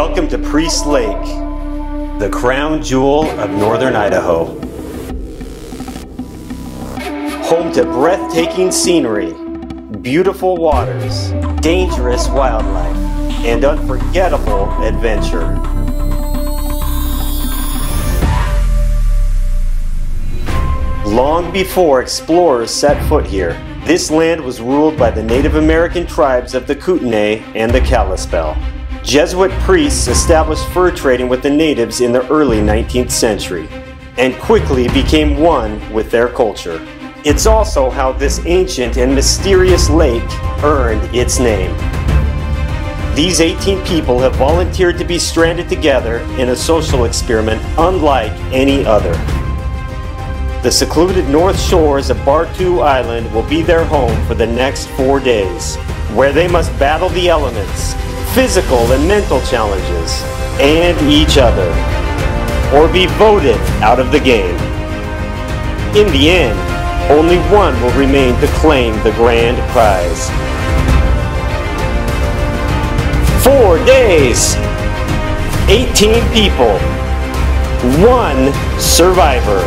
Welcome to Priest Lake, the crown jewel of northern Idaho. Home to breathtaking scenery, beautiful waters, dangerous wildlife, and unforgettable adventure. Long before explorers set foot here, this land was ruled by the Native American tribes of the Kootenai and the Kalispel. Jesuit priests established fur trading with the natives in the early 19th century, and quickly became one with their culture. It's also how this ancient and mysterious lake earned its name. These 18 people have volunteered to be stranded together in a social experiment unlike any other. The secluded north shores of Bartoo Island will be their home for the next 4 days, where they must battle the elements, physical and mental challenges, and each other, or be voted out of the game. In the end, only one will remain to claim the grand prize. 4 days, 18 people, 1 survivor.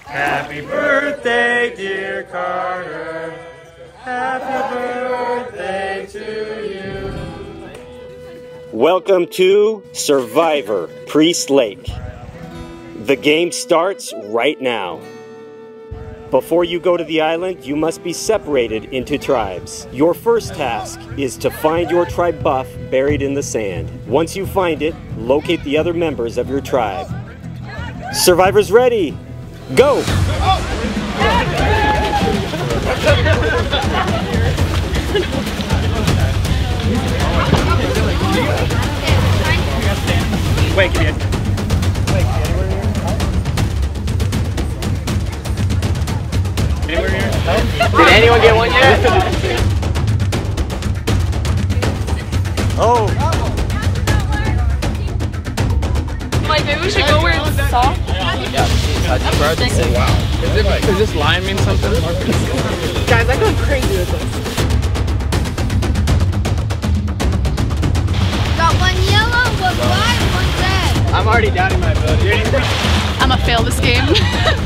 Happy birthday, dear Carter. Happy birthday to you. Welcome to Survivor Priest Lake. The game starts right now. Before you go to the island, you must be separated into tribes. Your first task is to find your tribe buff buried in the sand. Once you find it, locate the other members of your tribe. Survivors ready? Go! Wait, give me a... Anywhere here? Did anyone get one yet? Oh! Like, maybe we should go where it's soft. Wow. Does this line mean something? Guys, I'm going crazy with this. Got one yellow, one white, one red. I'm already doubting my ability. I'm gonna fail this game.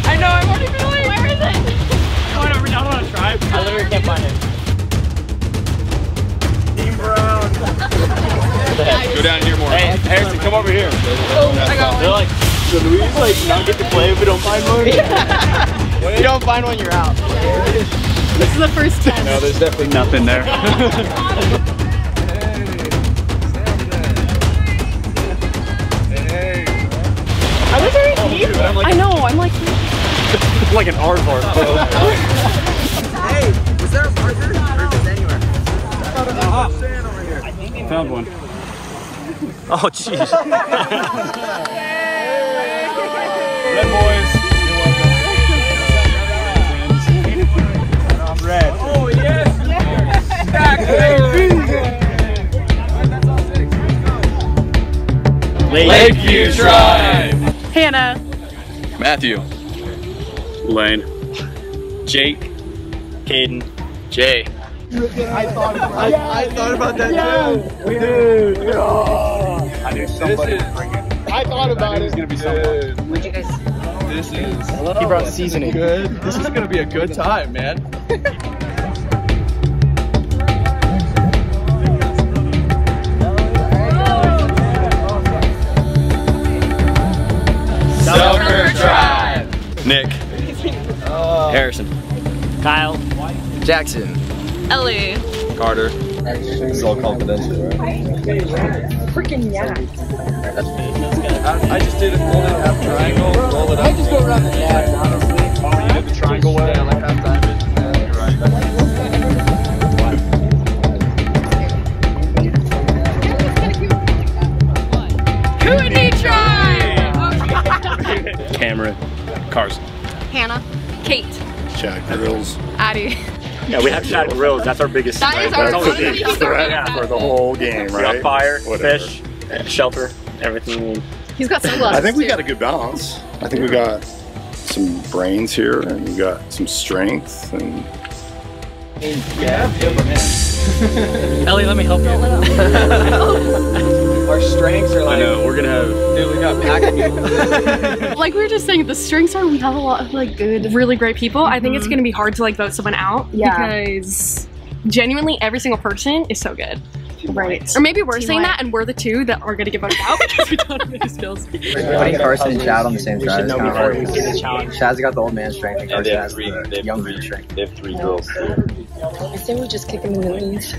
I know, I'm already failing. Where is it? I don't want to try. I literally can't find it. Team Brown. Go down here more. Hey, Harrison, come over here. Oh, I got one. They're like, so do we just like not get to play if we don't find one? If you don't find one, you're out. This is the first test. No, there's definitely nothing there. I was very deep. I know, I'm like... like an aardvark. Hey, is there a marker? Or is it anywhere? Found one. Oh, jeez. Red boys. You're welcome. Red. Oh, yes. Lakeview Tribe. Hannah. Matthew. Lane. Jake. Caden. Jay. I thought about that too. Dude. Oh. I knew somebody would bring it. I thought about it. It was going to be someone. What'd you guys? This is. He brought seasoning. Good. This is gonna be a good time, man. Selkirk Tribe. Nick. Harrison. Kyle. Jackson. Ellie. Carter. This is all confidential, right? Freaking yeah. I just did a full half triangle, roll it up. I just go around the net, honestly. Oh, you did the triangle way? Yeah, like half diamond. You're right. Kootenai Tribe. Cameron. Carson. Hannah. Kate. Chad Grills. Addie. Yeah, we have Chad Grills. That's our biggest. That is strength. our That's biggest threat strength. for the whole game, We right? got fire, Whatever. fish, shelter, everything. He's got sunglasses. I think we too. got a good balance. I think we got some brains here, and we got some strength, and Ellie, let me help you. Our strengths are I like. know, we're going to have. Dude, we got packed. Like we were just saying, the strengths are we have a lot of like good, really great people. I think it's gonna be hard to like vote someone out because genuinely every single person is so good. Right. Or maybe we're saying that and we're the two that are gonna get voted out because we don't have any skills. Putting Carson and Chad on the same side is kind of hard. Chad's got the old man strength and Carson has the young man strength. They have 3 girls. I say we just kick him in the knees.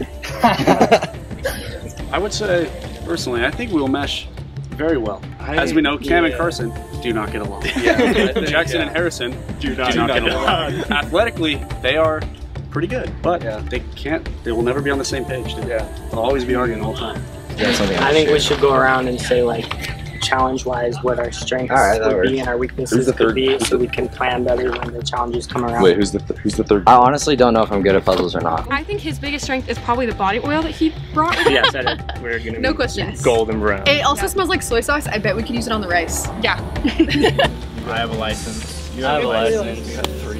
I would say, personally, I think we'll mesh very well. As we know, Cam and Carson do not get along. Jackson and Harrison do not get along. Athletically, they are pretty good, but they will never be on the same page. They'll always be arguing the whole time. I think we should go around and say like challenge-wise what our strengths would be and our weaknesses could be, so we can plan better when the challenges come around. Wait, who's the third? I honestly don't know if I'm good at puzzles or not. I think his biggest strength is probably the body oil that he brought. Yeah, said it. We're gonna No be questions. golden brown. It also smells like soy sauce. I bet we could use it on the rice. Yeah. I have a license. You have a license.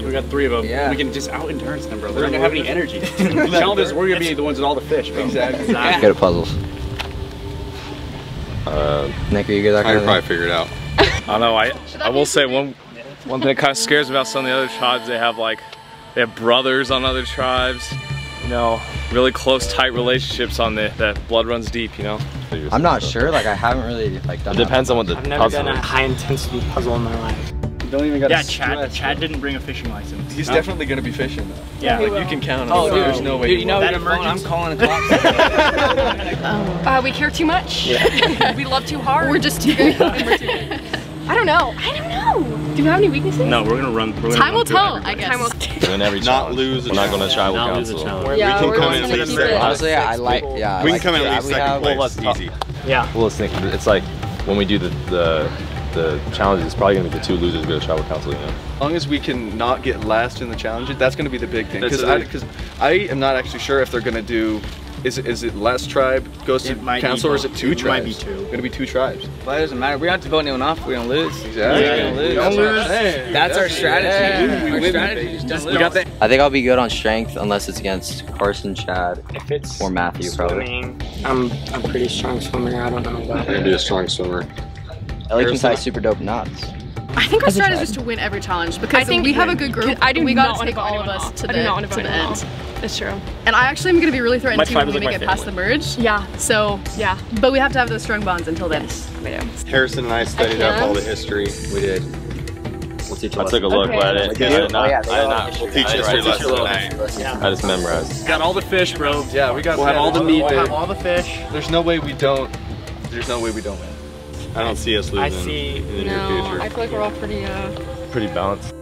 We got 3 of them. Yeah. We can just out endurance them, bro. They're not gonna have any energy. The challenge is we're gonna be the ones with all the fish, bro. Exactly. Uh, Good at puzzles. Nick, are you good at that kind of thing? figure it out. I don't know. I will say one thing that kind of scares me about some of the other tribes. They have brothers on other tribes. You know, really close, tight relationships on that blood runs deep. You know. I'm not sure. Like I haven't really done. It depends on what the I've never puzzle done a is. high-intensity puzzle in my life. Don't even gotta Chad didn't bring a fishing license. He's definitely gonna be fishing though. Yeah. Like, you can count on it. There's no way. Dude, you know that I'm calling a clock. We care too much. Yeah. We love too hard. We're just too good. We're too good. I don't know. Do you have any weaknesses? No, we're gonna run. Time will tell, I guess. Time will Win every challenge. lose. We're not going to tribal Not council. Yeah, we can we're come just in gonna and keep say, it. Honestly, I like. Yeah. we can come in at least second place. Well, that's easy. Yeah. Well, it's like when we do the challenges, it's probably going to be the 2 losers go to tribal council. You know. As long as we can not get last in the challenges, that's going to be the big thing. That's Because I am not actually sure if they're going to do. Is it last tribe goes to council or is it 2 tribes? It might be 2. It's going to be 2 tribes. Well, it doesn't matter. We don't have to vote anyone off. If we don't lose. Exactly. We're gonna lose. Don't lose. That's our strategy. Our strategy is just lose. I think I'll be good on strength unless it's against Carson, Chad, If it's or Matthew probably. swimming, I'm a pretty strong swimmer. I don't know about I'm going to be a strong swimmer. Ellie can tie super dope knots. I think our strategy is just to win every challenge because we have a good group. We gotta take all of us to the end. It's true. And I actually am gonna be really threatened My too when tribe we is make like it my past the merge. Yeah. So yeah, but we have to have those strong bonds until then. We do. Harrison and I studied up all the history. We did. We'll teach I took a look, but I didn't. Okay. I did not. Oh, yeah, I did not. We'll teach history lesson tonight. I just memorized. Got all the fish, bro. Yeah, we got. We'll have all the meat We'll there. have all the fish. There's no way we don't. There's no way we don't win. I don't see us losing in the near future. I feel like we're all pretty Pretty balanced.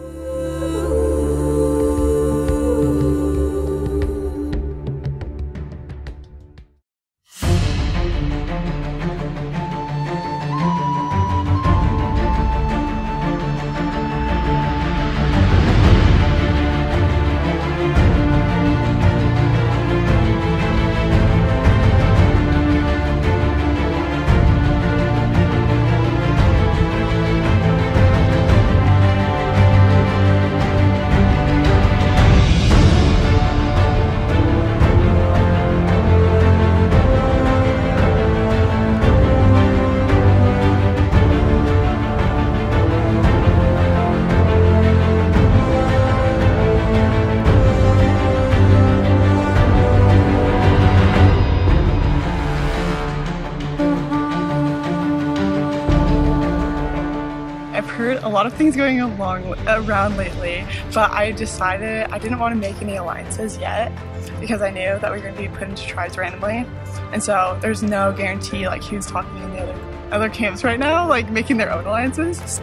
heard a lot of things going around lately, but I decided I didn't want to make any alliances yet because I knew that we were going to be put into tribes randomly, and so there's no guarantee like who's talking in the other camps right now, like making their own alliances.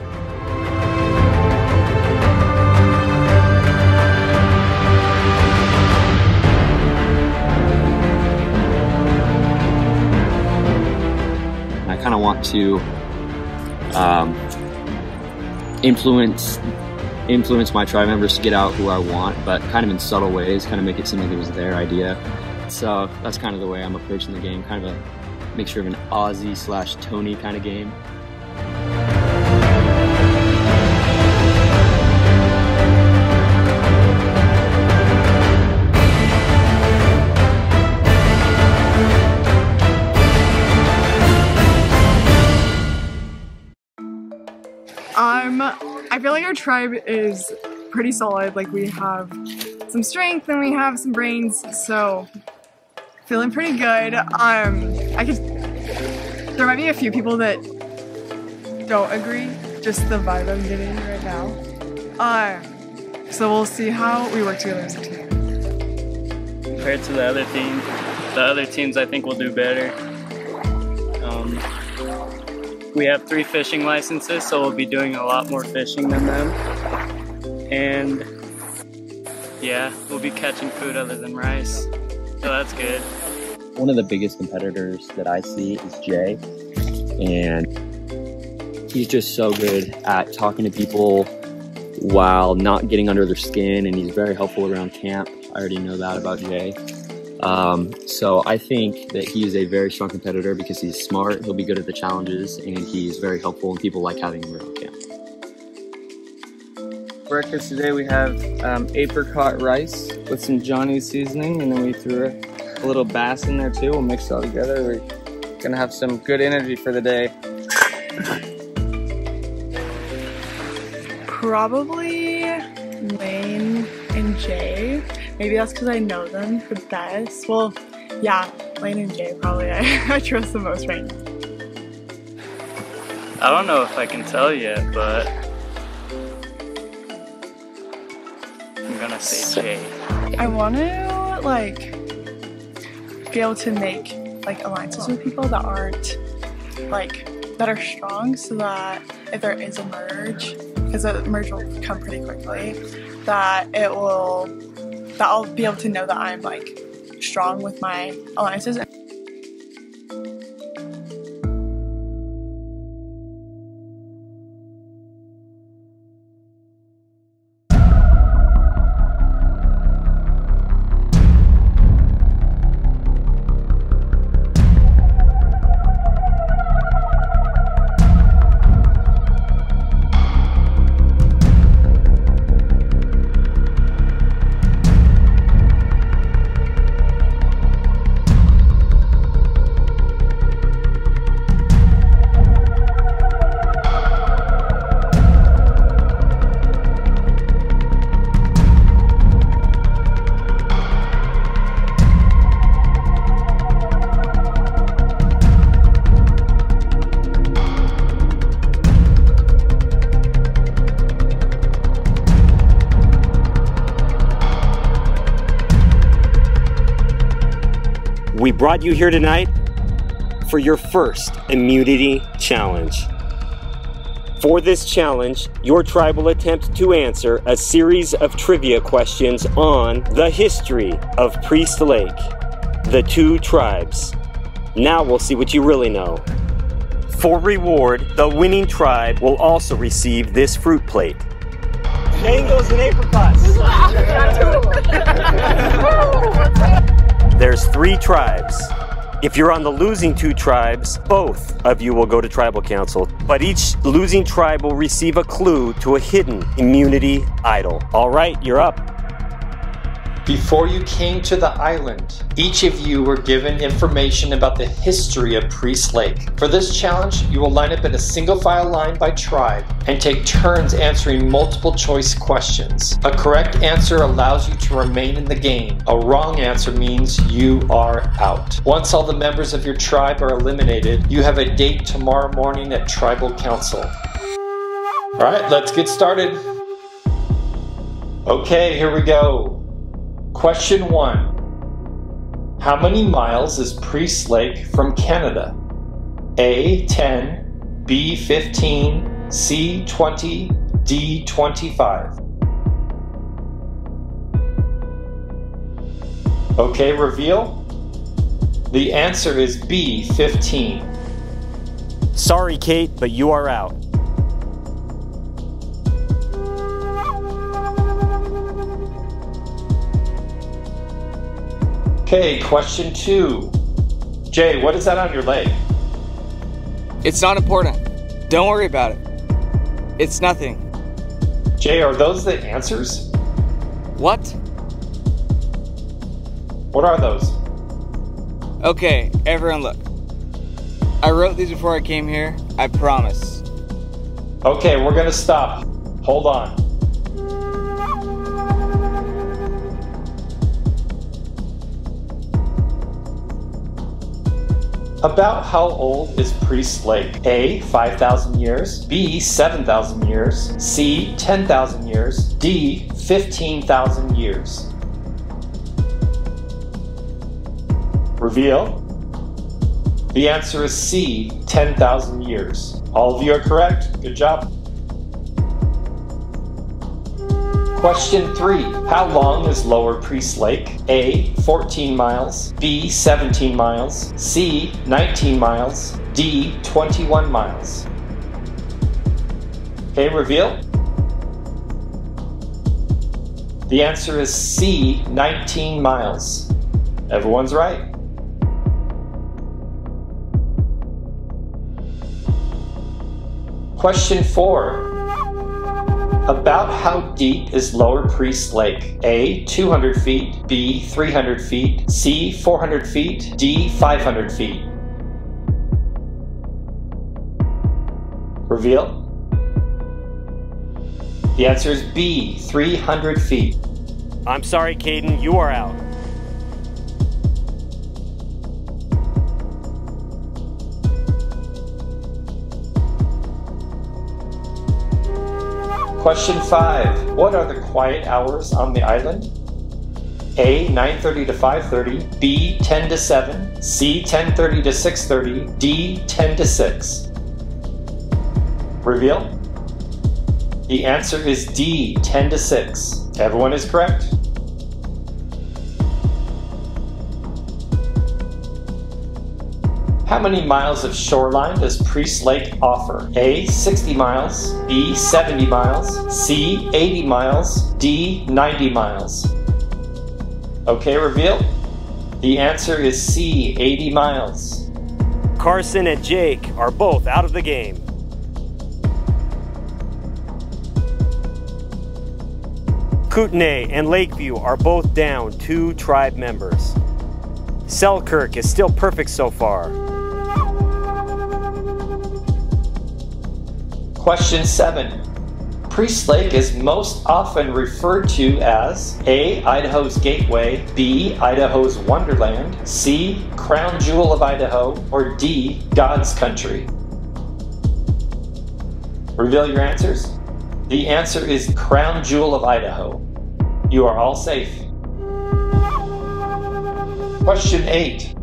I kind of want to influence my tribe members to get out who I want, but kind of in subtle ways, kind of make it seem like it was their idea. So that's kind of the way I'm approaching the game, kind of a mixture of an Aussie/Tony kind of game. I feel like our tribe is pretty solid. Like we have some strength and we have some brains, so feeling pretty good. There might be a few people that don't agree, just the vibe I'm getting right now. So we'll see how we work together as a team. Compared to the other teams I think will do better. We have 3 fishing licenses, so we'll be doing a lot more fishing than them. And yeah, we'll be catching food other than rice, so that's good. One of the biggest competitors that I see is Jay, and he's just so good at talking to people while not getting under their skin, and he's very helpful around camp. I already know that about Jay. So I think that he is a very strong competitor because he's smart, he'll be good at the challenges, and he's very helpful, and people like having him around camp. Breakfast today we have apricot rice with some Johnny's seasoning, and then we threw a little bass in there too. We'll mix it all together. We're gonna have some good energy for the day. Probably Lane and Jay. Maybe that's because I know them the best. Well, yeah, Lane and Jay probably I trust the most right now. I don't know if I can tell yet, but I'm gonna say Jay. I want to like be able to make like alliances with people that aren't like that are strong, so that if there is a merge, because a merge will come pretty quickly, that I'll be able to know that I'm like strong with my alliances. We brought you here tonight for your first immunity challenge. For this challenge, your tribe will attempt to answer a series of trivia questions on the history of Priest Lake, the 2 tribes. Now we'll see what you really know. For reward, the winning tribe will also receive this fruit plate. Mangoes and apricots. There's 3 tribes. If you're on the losing 2 tribes, both of you will go to tribal council, but each losing tribe will receive a clue to a hidden immunity idol. All right, you're up. Before you came to the island, each of you were given information about the history of Priest Lake. For this challenge, you will line up in a single file line by tribe and take turns answering multiple choice questions. A correct answer allows you to remain in the game. A wrong answer means you are out. Once all the members of your tribe are eliminated, you have a date tomorrow morning at tribal council. All right, let's get started. Okay, here we go. Question 1. How many miles is Priest Lake from Canada? A, 10, B, 15, C, 20, D, 25. Okay, reveal. The answer is B, 15. Sorry, Kate, but you are out. Okay, question 2. Jay, what is that on your leg? It's not important. Don't worry about it. It's nothing. Jay, are those the answers? What? What are those? Okay, everyone look. I wrote these before I came here, I promise. Okay, we're gonna stop. Hold on. About how old is Priest Lake? A, 5,000 years, B, 7,000 years, C, 10,000 years, D, 15,000 years. Reveal. The answer is C, 10,000 years. All of you are correct. Good job. Question 3. How long is Lower Priest Lake? A, 14 miles, B, 17 miles, C, 19 miles, D, 21 miles. Okay, reveal. The answer is C, 19 miles. Everyone's right. Question 4. About how deep is Lower Priest Lake? A, 200 feet, B, 300 feet, C, 400 feet, D, 500 feet. Reveal. The answer is B, 300 feet. I'm sorry, Caden, you are out. Question 5. What are the quiet hours on the island? A, 9:30 to 5:30, B, 10 to 7, C, 10:30 to 6:30, D, 10 to 6. Reveal. The answer is D, 10 to 6. Everyone is correct. How many miles of shoreline does Priest Lake offer? A, 60 miles, B, 70 miles, C, 80 miles, D, 90 miles. Okay, reveal. The answer is C, 80 miles. Carson and Jake are both out of the game. Kootenai and Lakeview are both down 2 tribe members. Selkirk is still perfect so far. Question 7. Priest Lake is most often referred to as A, Idaho's Gateway, B, Idaho's Wonderland, C, Crown Jewel of Idaho, or D, God's Country. Reveal your answers. The answer is Crown Jewel of Idaho. You are all safe. Question 8.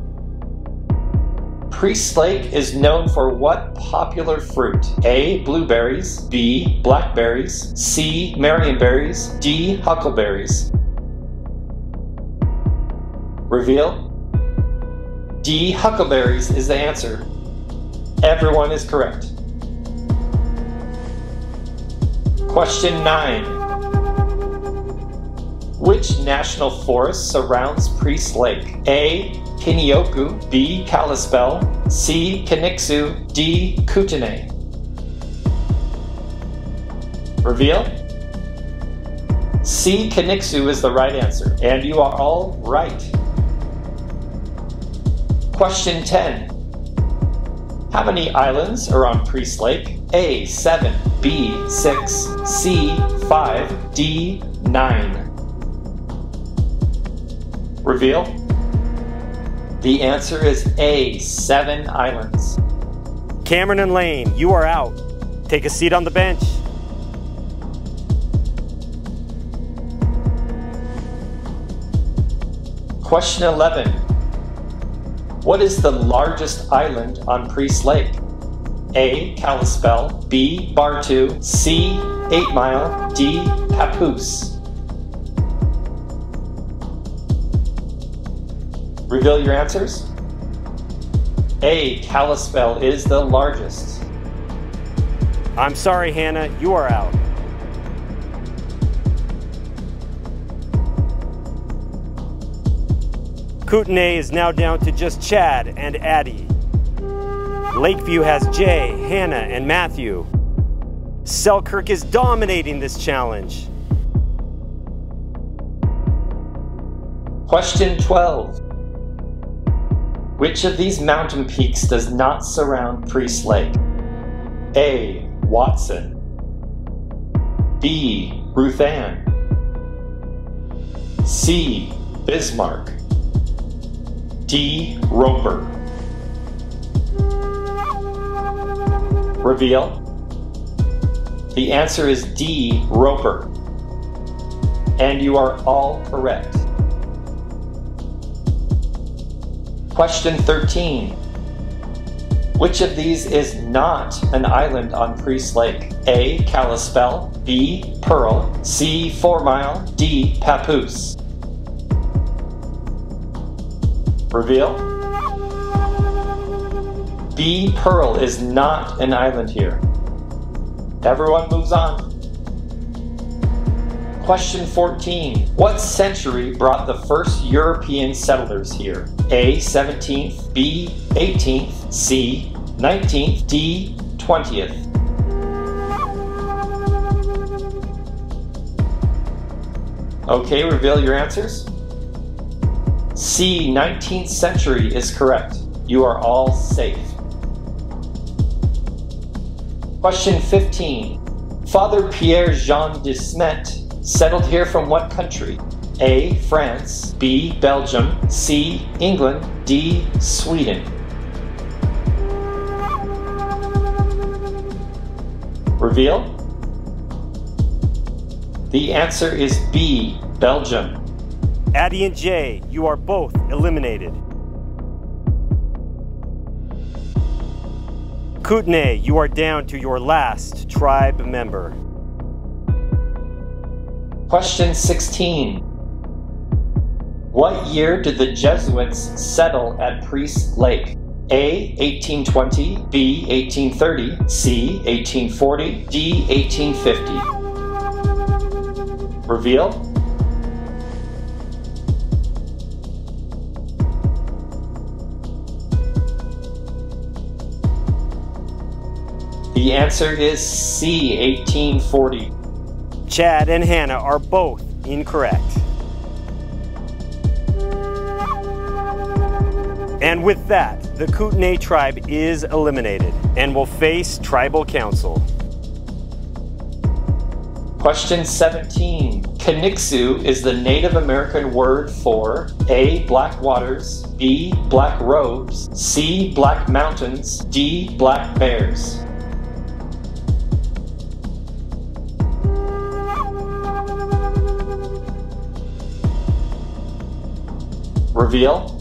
Priest Lake is known for what popular fruit? A, blueberries, B, blackberries, C, marionberries, D, huckleberries. Reveal. D, huckleberries is the answer. Everyone is correct. Question 9. Which national forest surrounds Priest Lake? A, Kinioku, B, Kalispell, C, Kinixu, D, Kootenai. Reveal. C, Kinixu is the right answer, and you are all right. Question 10. How many islands are on Priest Lake? A, 7, B, 6, C, 5, D, 9. Reveal. The answer is A, 7 islands. Cameron and Lane, you are out. Take a seat on the bench. Question 11. What is the largest island on Priest Lake? A. Kalispell, B. Bartoo, C. 8 Mile, D. Papoose. Reveal your answers. A. Kalispell is the largest. I'm sorry, Hannah, you are out. Kootenai is now down to just Chad and Addie. Lakeview has Jay, Hannah, and Matthew. Selkirk is dominating this challenge. Question 12. Which of these mountain peaks does not surround Priest Lake? A. Watson, B. Ruth Ann, C. Bismarck, D. Roper. Reveal. The answer is D. Roper. And you are all correct. Question 13. Which of these is not an island on Priest Lake? A. Kalispell, B. Pearl, C. 4 Mile, D. Papoose. Reveal. B. Pearl is not an island here. Everyone moves on. Question 14. What century brought the first European settlers here? A. 17th, B. 18th, C. 19th, D. 20th. Okay, reveal your answers. C. 19th century is correct. You are all safe. Question 15. Father Pierre-Jean de Smet settled here from what country? A. France, B. Belgium, C. England, D. Sweden. Reveal. The answer is B. Belgium. Addie and Jay, you are both eliminated. Kootenai, you are down to your last tribe member. Question 16. What year did the Jesuits settle at Priest Lake? A. 1820, B. 1830, C. 1840, D. 1850. Reveal. The answer is C. 1840. Chad and Hannah are both incorrect. And with that, the Kootenai tribe is eliminated and will face tribal council. Question 17. Kaniksu is the Native American word for A. Black waters, B. Black robes, C. Black mountains, D. Black bears. Reveal.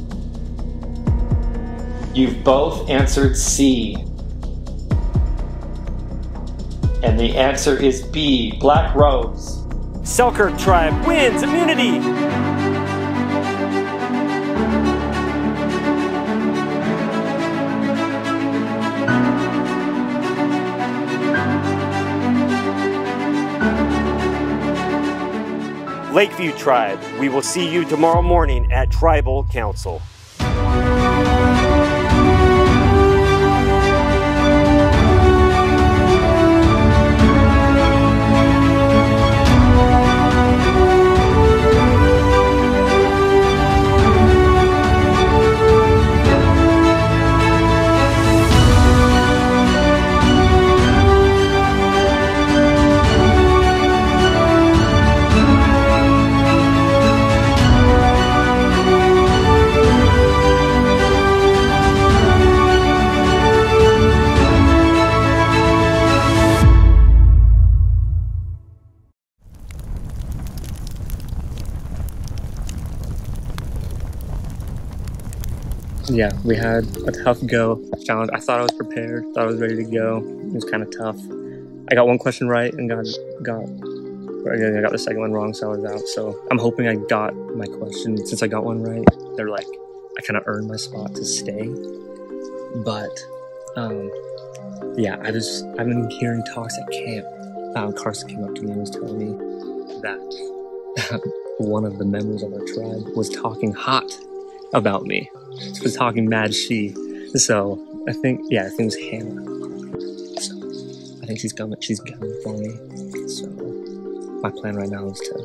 You've both answered C. And the answer is B. Black robes. Selkirk tribe wins immunity! Lakeview tribe, we will see you tomorrow morning at Tribal Council. Yeah, we had a tough go challenge. I thought I was prepared, thought I was ready to go. It was kind of tough. I got one question right and I got the second one wrong, so I was out. So I'm hoping I got my question. Since I got one right, they're like, I kind of earned my spot to stay. But yeah, I've been hearing talks at camp. Carson came up to me and was telling me that one of the members of our tribe was talking hot about me. She was talking mad she. So I think it was Hannah. So I think she's coming for me. So my plan right now is to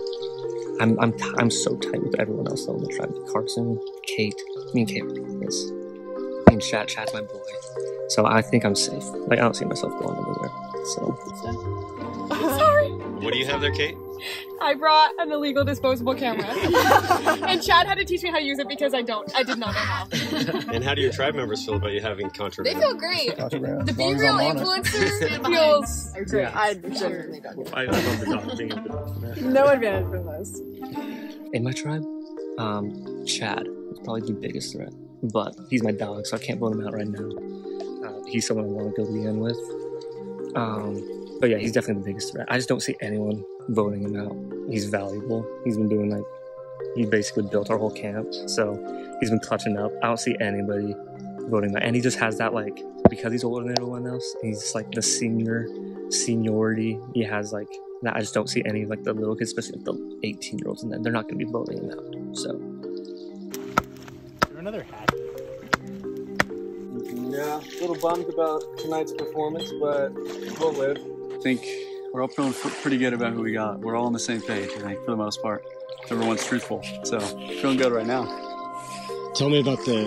I'm so tight with everyone else on the tribe. Carson, Kate, me and Kate are doing this. Me and Chad's my boy. So I think I'm safe. Like, I don't see myself going anywhere. So Sorry. What do you have there, Kate? I brought an illegal disposable camera. And Chad had to teach me how to use it because I did not know how. And how do your tribe members feel about you having They contraband? feel great. The Be Real influencer feels great. I'd definitely done I love the dog thing. No advantage for this. In my tribe, Chad is probably the biggest threat. But he's my dog, so I can't vote him out right now. He's someone I want to go weekend with. But yeah, he's definitely the biggest threat. I just don't see anyone voting him out. He's valuable. He's been doing he basically built our whole camp. So he's been clutching up. I don't see anybody voting him out. And he just has that because he's older than everyone else, he's just the seniority. He has that. I just don't see any of the little kids, especially the 18-year-olds, and they're not going to be voting him out. So. Another hat. Yeah, a little bummed about tonight's performance, but we'll live. I think we're all feeling pretty good about who we got. We're all on the same page, I think, for the most part. Everyone's truthful, so feeling good right now. Tell me about who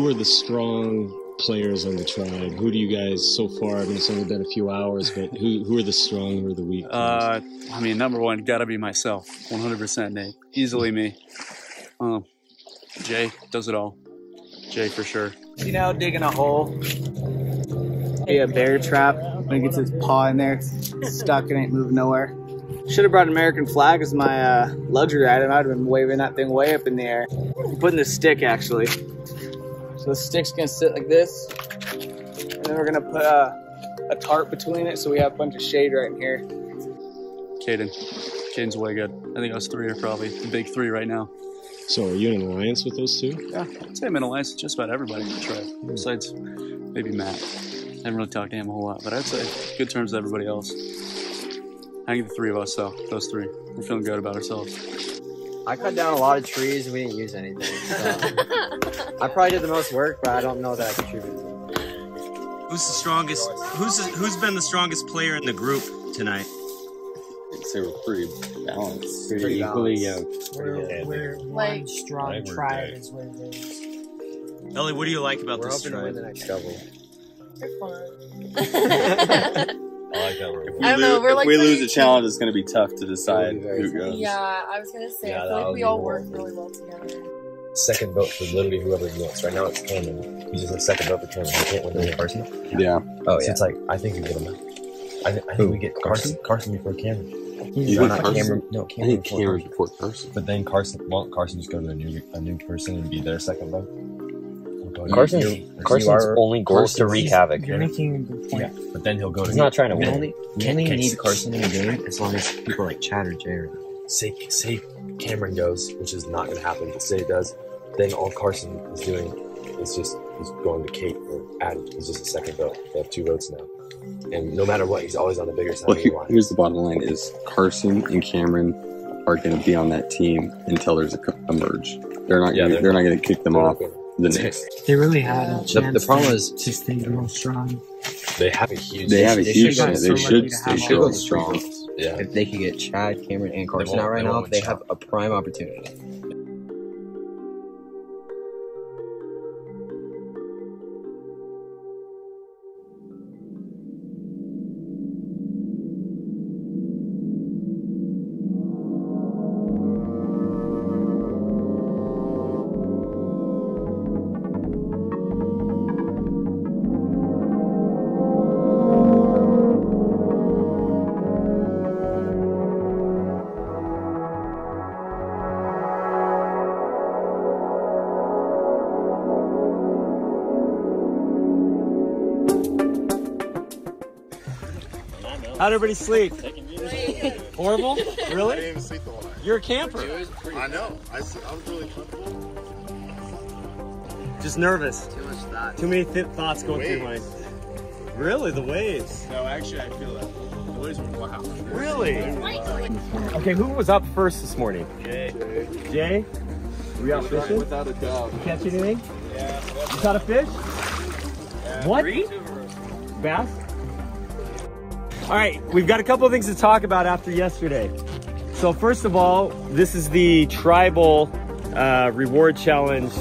are the strong players on the tribe? Who do you guys so far? I mean, it's only been a few hours, but who are the strong? Who are the weak? I mean, number one, gotta be myself, 100%, Nate. Easily me. Jay does it all. Jay for sure. You know, digging a hole. Be a bear trap. When it gets its paw in there, it's stuck and ain't moving nowhere. Should have brought an American flag as my luxury item. I'd have been waving that thing way up in the air. I'm putting the stick actually. So the stick's gonna sit like this, and then we're gonna put a tarp between it so we have a bunch of shade right in here. Caden's way good. I think us three are probably the big three right now. So are you in an alliance with those two? Yeah, I'd say I'm in alliance with just about everybody in the tribe, besides maybe Matt. I haven't really talked to him a whole lot, but I'd say good terms with everybody else. I think the three of us, though, those three, we're feeling good about ourselves. I cut down a lot of trees and we didn't use anything. So I probably did the most work, but I don't know that I contributed. Who's the strongest? Who's been the strongest player in the group tonight? I'd say we're pretty balanced, Pretty equally. balanced. We're one strong tribe is what it is. Ellie, what do you like about this hoping to win tribe? the next shovel. They're fun. I like that word. I don't know, we're if like we lose pretty- the challenge, it's going to be tough to decide who goes. Yeah, I was gonna say, Yeah, I feel that'll like we be all more. work really well together. Second vote for literally whoever he wants. Right now it's Cameron. He's just a second vote for Cameron. He can't win the person. Yeah. Oh, yeah. So it's I think we get him out. I think we get Carson before Cameron. You want Carson? Cameron? No, Cameron. I think Cameron before Carson. But then Carson just go to a new person and be their second vote? Carson's only goal is to wreak havoc. You're making a good point. Yeah, but then he'll go to... He's not trying to win. We only need Carson in the game as long as people like Chad or Jay. Say Cameron goes, which is not going to happen, but say it does, then all Carson is doing is he's going to Kate or Adam. He's just a second vote. They have 2 votes now. And no matter what, he's always on the bigger side Well, of the line. here's the bottom line: is Carson and Cameron are going to be on that team until there's a merge. They're not going to kick them off the next. They really had a chance. The problem is to stay real strong. They have a huge. They have a huge chance. They should go stay strong. Yeah. If they could get Chad, Cameron, and Carson out right now, they have a prime opportunity. How'd everybody sleep? Horrible? Really? I didn't even sleep the whole night. You're a camper. I know. I was really comfortable. Just nervous. Too much thought. Too many thoughts going through your mind. Really? The waves? No, actually, I feel that. The waves were wow. Really? Okay, who was up first this morning? Jay. Jay? Were you out fishing? Without a doubt. You catch anything? Yeah. You caught a fish? What? Bass? All right, we've got a couple of things to talk about after yesterday. So first of all, this is the tribal reward challenge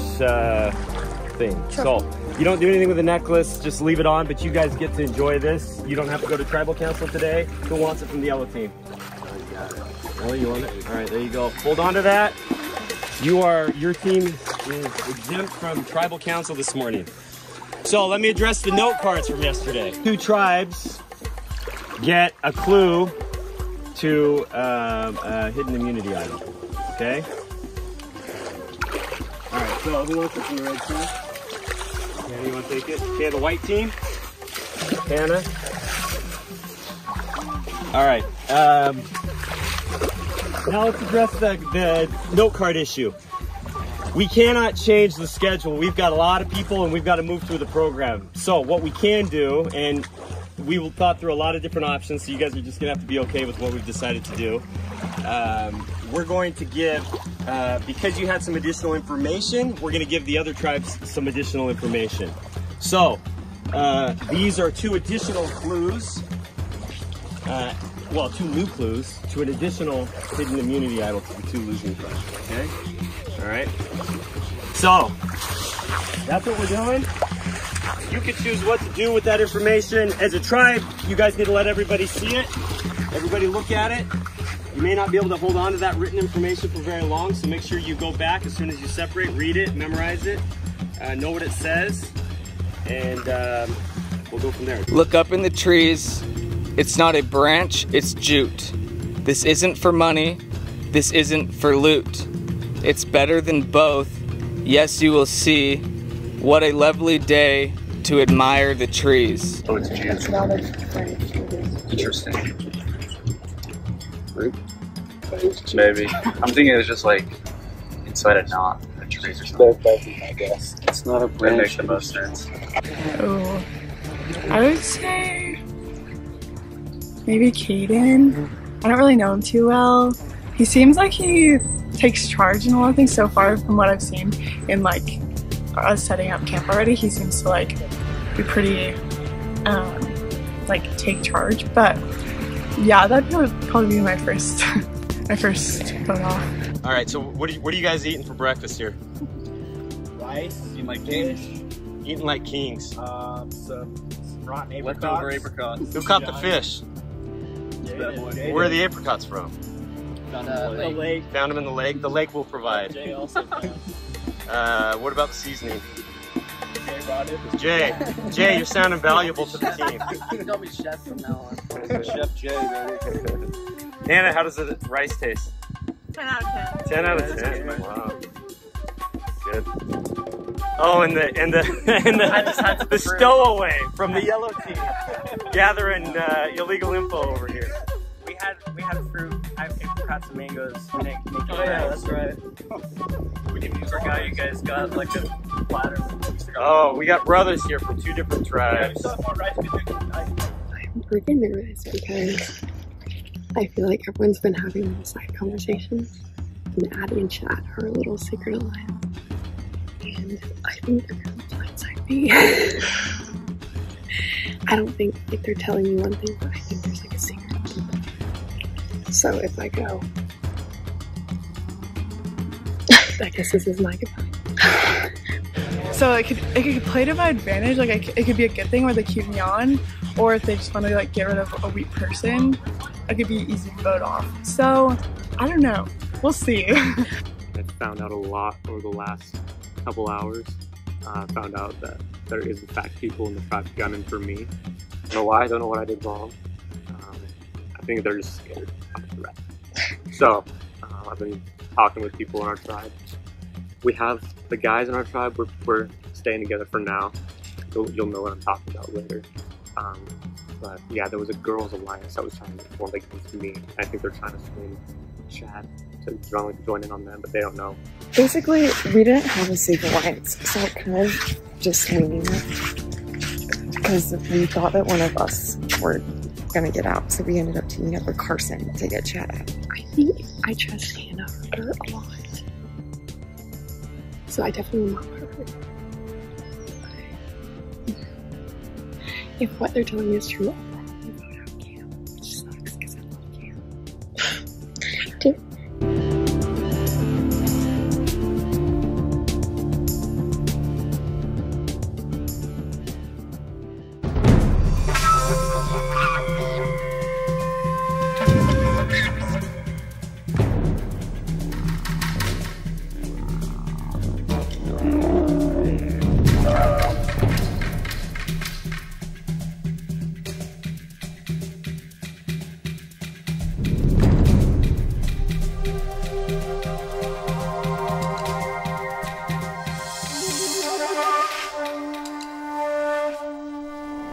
thing. So you don't do anything with the necklace, just leave it on, but you guys get to enjoy this. You don't have to go to tribal council today. Who wants it from the yellow team? Oh, you want it? All right, there you go. Hold on to that. Your team is exempt from tribal council this morning. So let me address the note cards from yesterday. 2 tribes get a clue to a hidden immunity item, okay? All right, so who wants it from the red team? Hannah, you want to take it? Okay, the white team. Hannah. All right, now let's address the note card issue. We cannot change the schedule. We've got a lot of people and we've got to move through the program. So what we can do, and we thought through a lot of different options, so you guys are just gonna have to be okay with what we've decided to do. We're going to give, because you had some additional information, we're gonna give the other tribes some additional information. So these are 2 additional clues, well, 2 new clues to an additional hidden immunity idol to the 2 losing tribes, okay? All right, so that's what we're doing. You can choose what to do with that information. As a tribe, you guys need to let everybody see it. Everybody look at it. You may not be able to hold on to that written information for very long, so make sure you go back as soon as you separate, read it, memorize it, know what it says, and we'll go from there. Look up in the trees. It's not a branch, it's jute. This isn't for money. This isn't for loot. It's better than both. Yes, you will see. What a lovely day to admire the trees. Oh, it's jute. Interesting. Root? Maybe. I'm thinking it's just like inside a knot. The trees or something. I guess. It's not a branch. That makes the most sense. Oh, I would say maybe Caden. I don't really know him too well. He seems like he takes charge in a lot of things so far from what I've seen in like us setting up camp already. He seems to like be pretty like take charge, but yeah, that would probably be my first my first vote off. All right, so what are you guys eating for breakfast here? Rice. Eating like kings. Eating like kings. Some rotten apricots. Leftover apricots. Who caught the fish? Where are the apricots from? Found them in the lake. Found them in the lake. The lake will provide. Jay also. What about the seasoning? Jay brought it. Jay, you're sounding valuable to the team. You can call me chef from now on. Chef Jay, baby. Hannah, how does the rice taste? 10 out of 10. 10 out of 10. Wow. Good. Oh, and the stowaway from the yellow team gathering illegal info over here. We had fruit. I have apricots and mangoes. We didn't make it. Oh yeah, that's right. We forgot you guys got like a platter. Oh, we got brothers here from 2 different tribes. I'm freaking nervous because I feel like everyone's been having little side conversations, and Addie and Chad are a little secret alliance, and I think they're gonna blindside me. I don't think like they're telling me one thing, but I think there's like a secret. So if I go, I guess this is my goodbye. So it could play to my advantage. Like it could be a good thing where they keep me on, or if they just want to like get rid of a weak person, it could be easy to vote off. So I don't know. We'll see. I found out a lot over the last couple hours. Found out that there is in fact people in the tribe gunning for me. I don't know why. I don't know what I did wrong. I think they're just scared. So I've been talking with people in our tribe. We have the guys in our tribe. We're staying together for now. You'll know what I'm talking about later. But yeah, there was a girls' alliance that was trying to form against me. I think they're trying to swing Chad to join in on them, but they don't know. Basically, we didn't have a safe alliance, so it kind of just winging it. Because we thought that one of us were gonna get out, so we ended up teaming up with Carson to get Chad out. I think I trust Hannah a lot. So I definitely will not hurt her. If what they're telling me is true, I'll probably vote out Cam. It sucks because I love Cam. I do.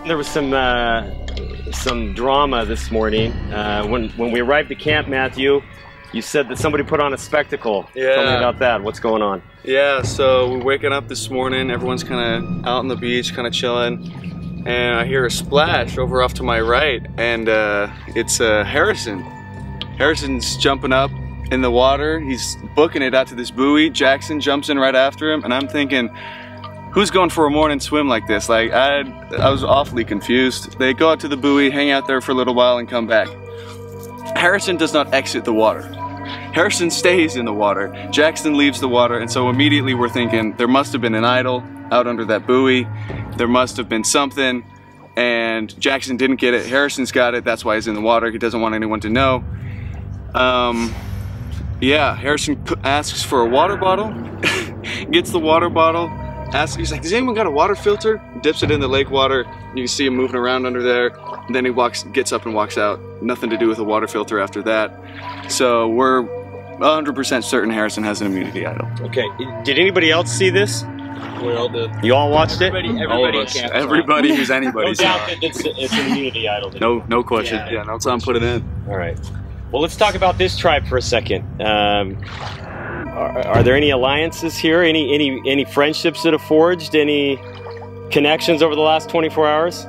There was some drama this morning. When we arrived at camp, Matthew, you said that somebody put on a spectacle. Yeah. Tell me about that. What's going on? Yeah, so we're waking up this morning, everyone's kind of out on the beach, kind of chilling, and I hear a splash over off to my right, and it's Harrison. Harrison's jumping up in the water, he's booking it out to this buoy. Jackson jumps in right after him, and I'm thinking, who's going for a morning swim like this? Like, I was awfully confused. They go out to the buoy, hang out there for a little while, and come back. Harrison does not exit the water. Harrison stays in the water. Jackson leaves the water, and so immediately we're thinking there must have been an idol out under that buoy. There must have been something, and Jackson didn't get it. Harrison's got it. That's why he's in the water. He doesn't want anyone to know. Yeah, Harrison asks for a water bottle, gets the water bottle, he's like, does anyone got a water filter? Dips it in the lake water. You can see him moving around under there. And then he gets up and walks out. Nothing to do with a water filter after that. So we're 100% certain Harrison has an immunity idol. Okay, did anybody else see this? We all did. You all watched it? All of us. Everybody who's anybody. No doubt that it's an immunity idol. No question. Yeah, no time put it in. All right. Well, let's talk about this tribe for a second. Are there any alliances here? Any friendships that have forged? Any connections over the last 24 hours?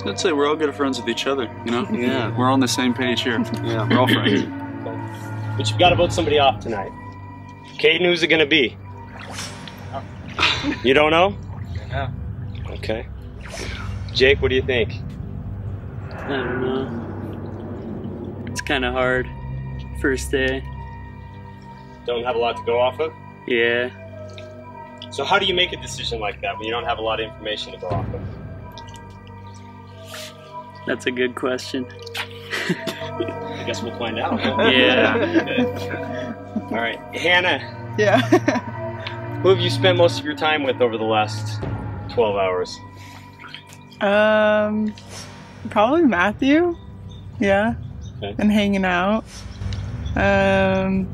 I'd say we're all good friends with each other, you know? Yeah, we're on the same page here. Yeah, we're all friends. But you've got to vote somebody off tonight. Caden, who's it going to be? You don't know? No. Okay. Jake, what do you think? I don't know. It's kind of hard. First day. Don't have a lot to go off of? Yeah. So how do you make a decision like that when you don't have a lot of information to go off of? That's a good question. I guess we'll find out. Yeah. All right. Hannah. Yeah. Who have you spent most of your time with over the last 12 hours? Probably Matthew. Yeah. Okay. And hanging out. Yeah,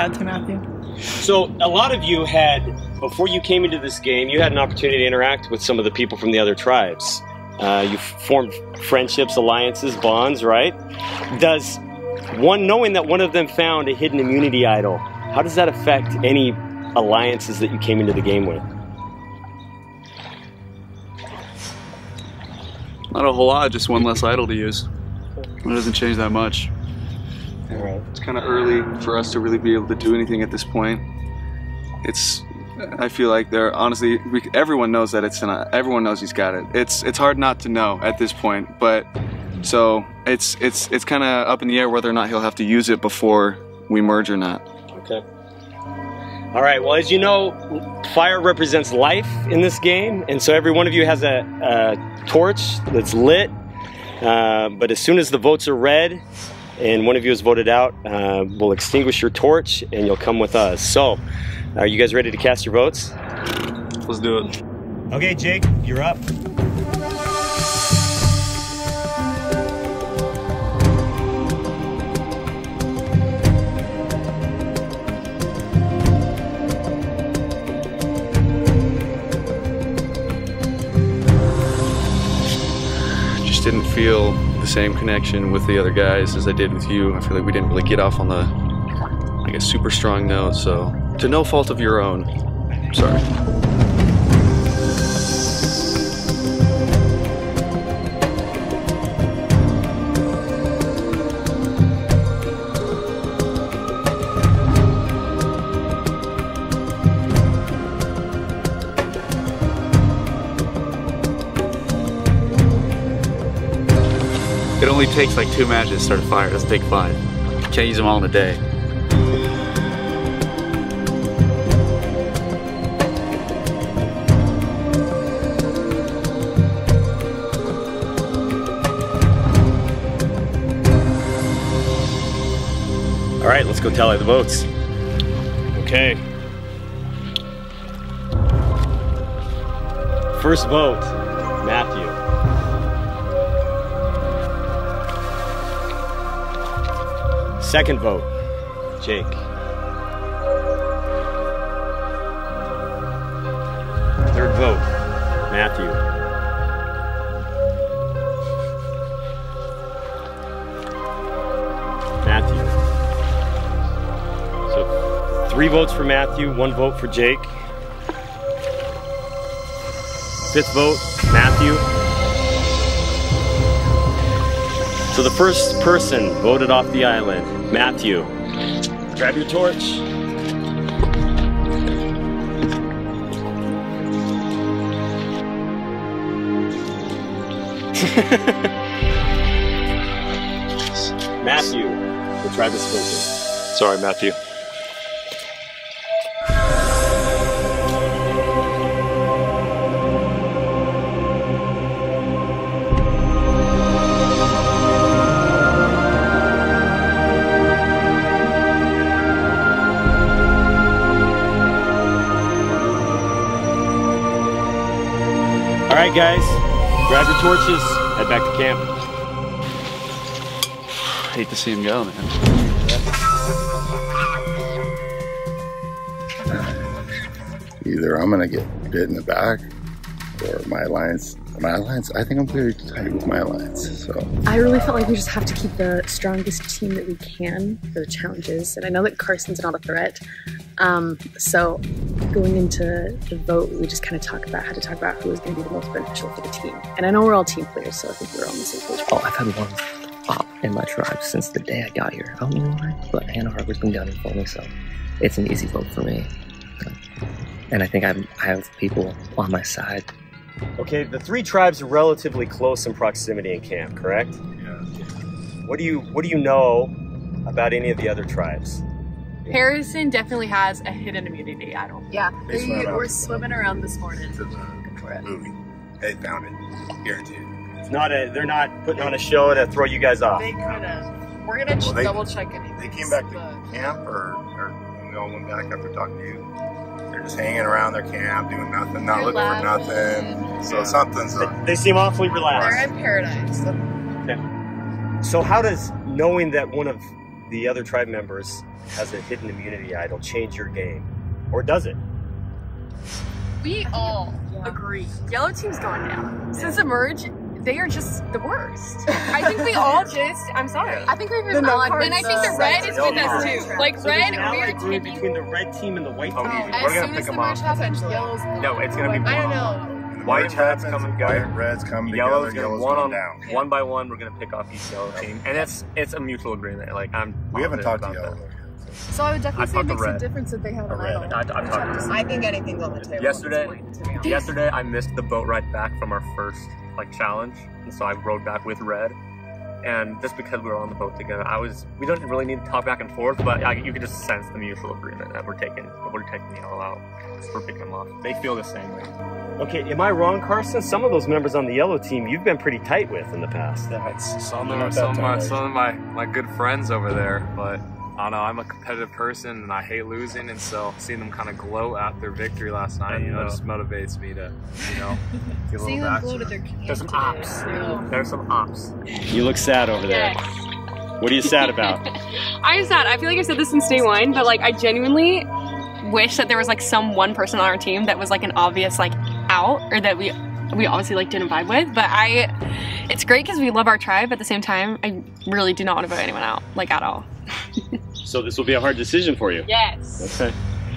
to Matthew. So a lot of you had, before you came into this game, you had an opportunity to interact with some of the people from the other tribes. You formed friendships, alliances, bonds, right? Does one, knowing that one of them found a hidden immunity idol, how does that affect any alliances that you came into the game with? Not a whole lot, just one less idol to use. It doesn't change that much. All right. It's kind of early for us to really be able to do anything at this point. I feel like honestly, everyone knows that everyone knows he's got it. It's hard not to know at this point, but so it's kind of up in the air whether or not he'll have to use it before we merge or not. Okay. All right, well, as you know, fire represents life in this game, and so every one of you has a torch that's lit, but as soon as the votes are read and one of you is voted out, we'll extinguish your torch and you'll come with us. So, are you guys ready to cast your votes? Let's do it. Okay, Jake, you're up. just didn't feel the same connection with the other guys as I did with you. I feel like we didn't really get off on the, I guess, super strong note, so to no fault of your own, I'm sorry. It only takes like 2 matches to start a fire. It doesn't take 5. Can't use them all in a day. All right, let's go tally the votes. Okay. First vote, Matthew. Second vote, Jake. Third vote, Matthew. Matthew. So 3 votes for Matthew, 1 vote for Jake. 5th vote, Matthew. So the first person voted off the island, Matthew. Grab your torch. Matthew, the tribe has spoken. Sorry, Matthew. All right, guys, grab your torches, head back to camp. Hate to see him go, man. Either I'm gonna get bit in the back, or my alliance, I think I'm very tight with my alliance, so. I really felt like we just have to keep the strongest team that we can for the challenges. And I know that Carson's not a threat. So going into the vote, we just kind of had to talk about who was going to be the most beneficial for the team. And I know we're all team players, so I think we're all on the same page. Oh, I've had one op in my tribe since the day I got here. I don't know why, but Hannah Harper's been down here for me, so it's an easy vote for me. And I think I have people on my side. Okay, the 3 tribes are relatively close in proximity in camp, correct? Yeah. What do you know about any of the other tribes? Harrison definitely has a hidden immunity idol. Yeah, They were swimming around this morning. To the movie. They found it. Guaranteed. It's not they're not putting on a show to throw you guys off. They could have. We're gonna double check anything. They came back to camp, or we all went back after talking to you. They're just hanging around their camp, doing nothing, not looking for nothing. So something's up. They seem awfully relaxed. They're in paradise. Okay. So how does knowing that one of the other tribe members has a hidden immunity idol change your game? Or does it? We all agree. Yellow team's going down. Since the merge, they are just the worst. I think we all I'm sorry. I think we've been on. And I think the red is with us too. Like so red, we're group between the red team and the white team. As soon as the merge happens, yellow's going. No, it's gonna be. I don't know. White red's coming together. White red's coming Yellow's together. gonna one by one. We're gonna pick off each yellow team, and it's a mutual agreement. Like we haven't talked to yellow. So I would definitely say it makes a red. difference if they have an idol. I think anything's on the table. Yesterday I missed the boat ride back from our first challenge, and so I rode back with red. And just because we were on the boat together, we don't really need to talk back and forth, but you could just sense the mutual agreement that we're taking the yellow out. We're picking them off. They feel the same way. Okay, am I wrong, Carson? Some of those members on the yellow team you've been pretty tight with in the past. Some of my good friends over there, but I don't know, I'm a competitive person and I hate losing, and so seeing them kind of glow at their victory last night, just motivates me to, get a little back. There's some ops. There's some ops. You look sad over there. What are you sad about? I'm sad. I feel like I've said this since day one, but I genuinely wish that there was some one person on our team that was an obvious out, or that we we obviously like didn't vibe with, but it's great because we love our tribe. At the same time, I really do not want to vote anyone out, like at all. So this will be a hard decision for you? Yes. Okay.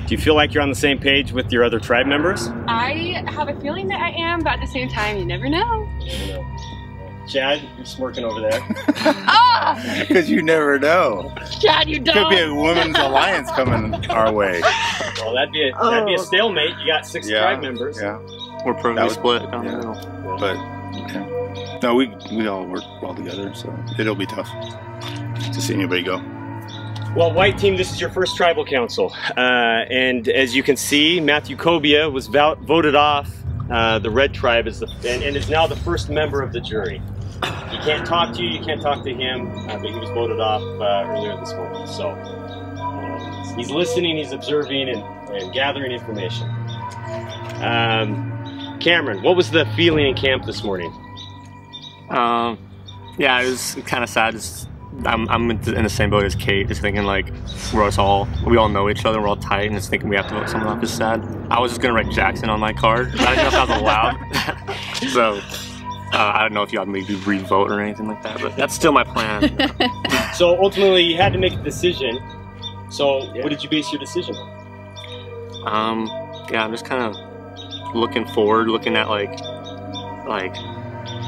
Do you feel like you're on the same page with your other tribe members? I have a feeling that I am, but at the same time, you never know. Chad, you're smirking over there. Because you never know. Chad, you don't. Could be a women's alliance coming our way. Well, that'd be a stalemate. You got 6 tribe members. Yeah. We're probably split down the middle. But no, we all work well together, so it'll be tough to see anybody go. Well, white team, this is your first tribal council. And as you can see, Matthew Kobia was voted off the red tribe and is now the first member of the jury. He can't talk to you, you can't talk to him, but he was voted off earlier this morning. So he's listening, he's observing, and gathering information. Cameron, what was the feeling in camp this morning? Yeah, it was kind of sad. I'm in the same boat as Kate, just thinking like we all know each other, we're all tight, and just thinking we have to vote someone off is sad. I was just gonna write Jackson on my card, but I didn't know if that was allowed. So I don't know if you had maybe re-vote or anything like that, but that's still my plan. So ultimately, you had to make a decision. So what did you base your decision on? Yeah, I'm just kind of looking forward, looking at like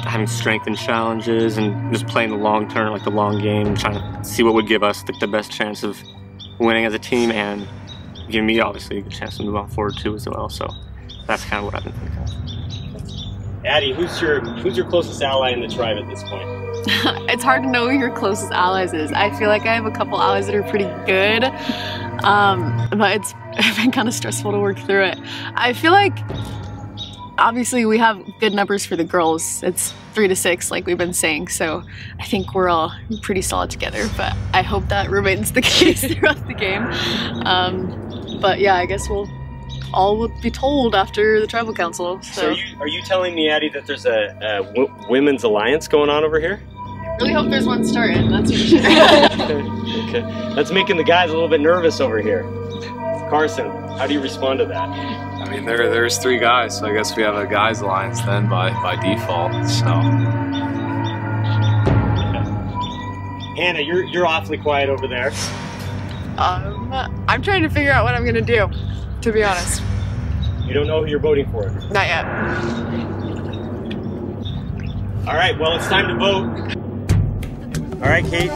having strength and challenges and just playing the long term, like the long game, trying to see what would give us the best chance of winning as a team and give me obviously a good chance to move on forward too as well. So that's kind of what I've been thinking of. Addie, who's your closest ally in the tribe at this point? It's hard to know who your closest allies is. I feel like I have a couple allies that are pretty good, but it's been kind of stressful to work through it. I feel like obviously we have good numbers for the girls. It's 3 to 6 like we've been saying, so I think we're all pretty solid together, but I hope that remains the case throughout the game. But yeah, I guess we'll all be told after the tribal council. So are you telling me, Addie, that there's a women's alliance going on over here? I really hope there's one starting, that's for sure. Okay. That's making the guys a little bit nervous over here. Carson, how do you respond to that? I mean, there's 3 guys, so I guess we have a guys alliance then by default. So Hannah, you're awfully quiet over there. I'm trying to figure out what I'm gonna do, to be honest. You don't know who you're voting for? Not yet. All right, well, it's time to vote. All right, Kate.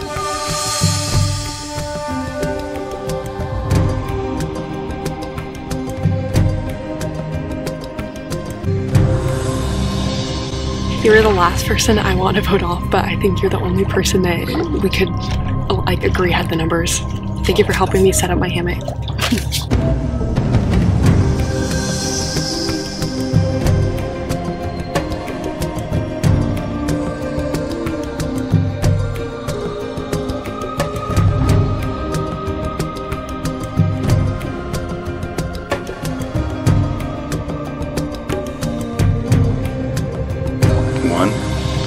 You're the last person I want to vote off, but I think you're the only person that we could like agree had the numbers. Thank you for helping me set up my hammock.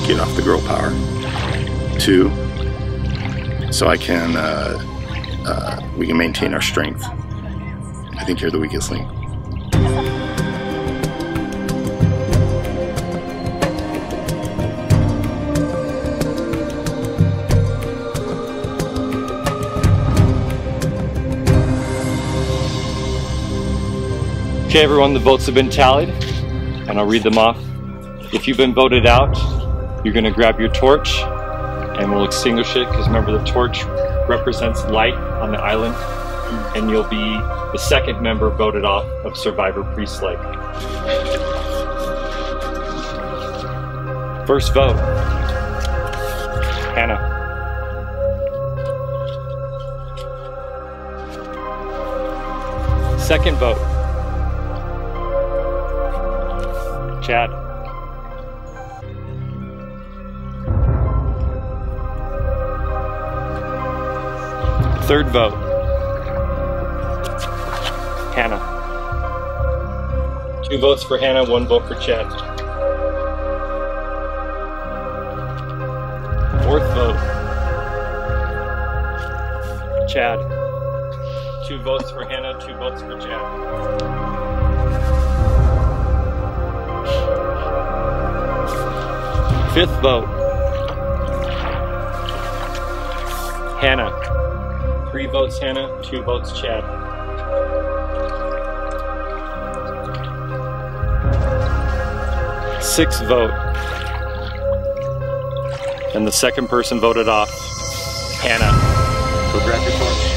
Get off the girl power. 2, so I can we can maintain our strength. I think you're the weakest link. Okay, everyone, the votes have been tallied, and I'll read them off. If you've been voted out, you're going to grab your torch, and we'll extinguish it, because remember, the torch represents light on the island, and you'll be the second member voted off of Survivor Priest Lake. First vote, Hannah. Second vote, Chad. Third vote, Hannah. 2 votes for Hannah, 1 vote for Chad. Fourth vote, Chad. 2 votes for Hannah, 2 votes for Chad. 5th vote. Hannah. 3 votes Hannah, 2 votes Chad. 6th vote. And the second person voted off, Hannah. So grab your torch.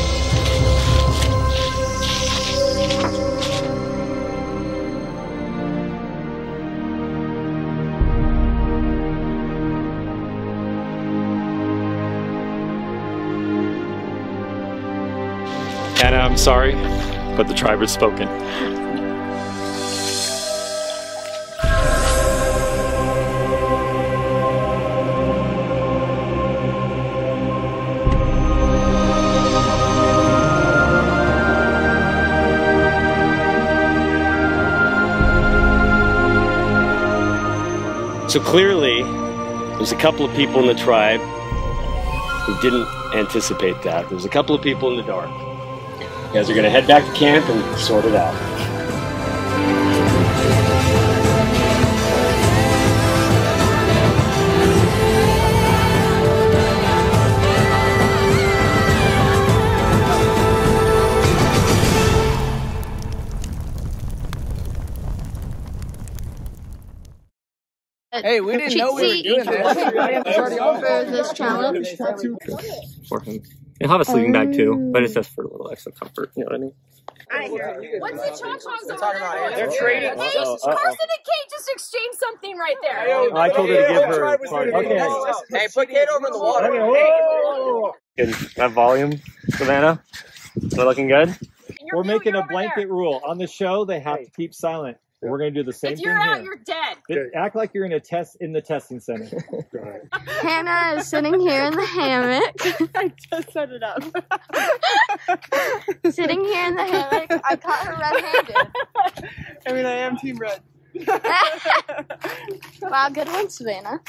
Hannah, I'm sorry, but the tribe has spoken. So clearly, there's a couple of people in the tribe who didn't anticipate that. There's a couple of people in the dark. You guys are going to head back to camp and sort it out. Hey, we didn't know we were doing this. For this challenge. For him. He'll have a sleeping bag too, but it's just for a little extra comfort. You know what I mean? What's the Chong-Chongs over there? They're trading. Hey, Carson and Kate just exchanged something right there. I told her to give her. Okay. Hey, put Kate over in the water. Good. That volume, Savannah. Is that looking good? We're making a blanket rule on the show. They have to keep silent. We're going to do the same thing If you're out, here. you're dead. Act like you're in a the testing center. Hannah is sitting here in the hammock. I just set it up. Sitting here in the hammock. I caught her red-handed. I mean, I am Team Red. Wow, good one, Savannah.